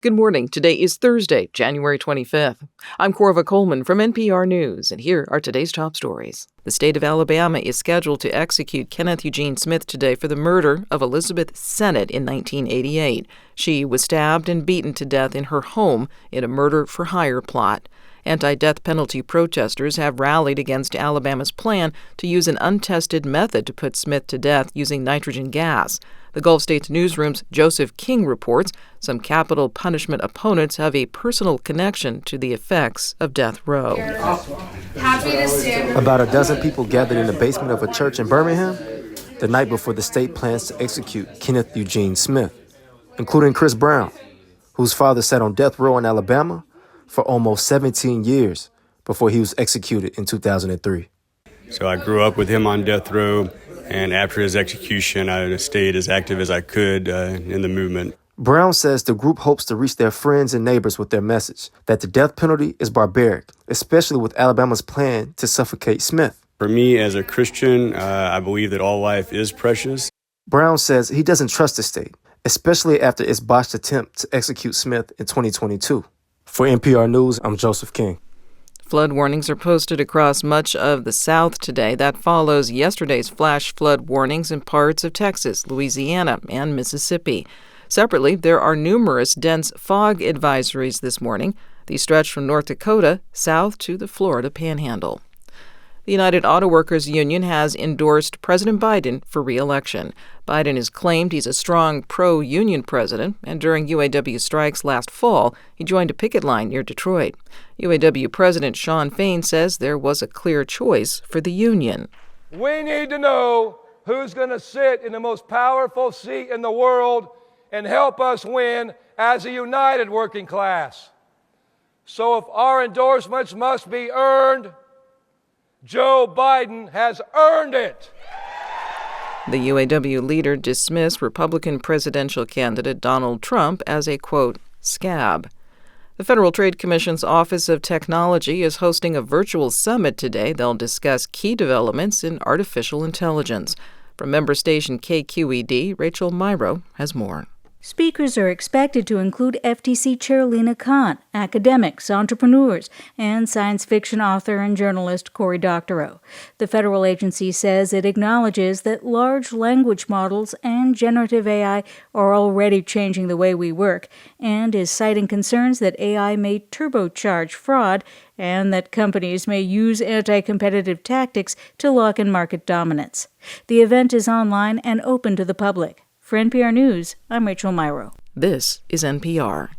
Good morning. Today is Thursday, January 25th. I'm Corva Coleman from NPR News, and here are today's top stories. The state of Alabama is scheduled to execute Kenneth Eugene Smith today for the murder of Elizabeth Sennett in 1988. She was stabbed and beaten to death in her home in a murder-for-hire plot. Anti-death penalty protesters have rallied against Alabama's plan to use an untested method to put Smith to death using nitrogen gas. The Gulf States Newsroom's Joseph King reports some capital punishment opponents have a personal connection to the effects of death row. About a dozen people gathered in the basement of a church in Birmingham the night before the state plans to execute Kenneth Eugene Smith, including Chris Brown, whose father sat on death row in Alabama for almost 17 years before he was executed in 2003. So I grew up with him on death row, and after his execution, I stayed as active as I could in the movement. Brown says the group hopes to reach their friends and neighbors with their message that the death penalty is barbaric, especially with Alabama's plan to suffocate Smith. For me, as a Christian, I believe that all life is precious. Brown says he doesn't trust the state, especially after its botched attempt to execute Smith in 2022. For NPR News, I'm Joseph King. Flood warnings are posted across much of the South today. That follows yesterday's flash flood warnings in parts of Texas, Louisiana, and Mississippi. Separately, there are numerous dense fog advisories this morning. These stretch from North Dakota south to the Florida Panhandle. The United Auto Workers Union has endorsed President Biden for re-election. Biden has claimed he's a strong pro-union president, and during UAW strikes last fall, he joined a picket line near Detroit. UAW President Shawn Fain says there was a clear choice for the union. We need to know who's going to sit in the most powerful seat in the world and help us win as a united working class. So if our endorsements must be earned, Joe Biden has earned it. The UAW leader dismissed Republican presidential candidate Donald Trump as a, quote, scab. The Federal Trade Commission's Office of Technology is hosting a virtual summit today. They'll discuss key developments in artificial intelligence. From member station KQED, Rachel Myro has more. Speakers are expected to include FTC Chair Lena Khan, academics, entrepreneurs, and science fiction author and journalist Cory Doctorow. The federal agency says it acknowledges that large language models and generative AI are already changing the way we work, and is citing concerns that AI may turbocharge fraud and that companies may use anti-competitive tactics to lock in market dominance. The event is online and open to the public. For NPR News, I'm Rachel Myro. This is NPR.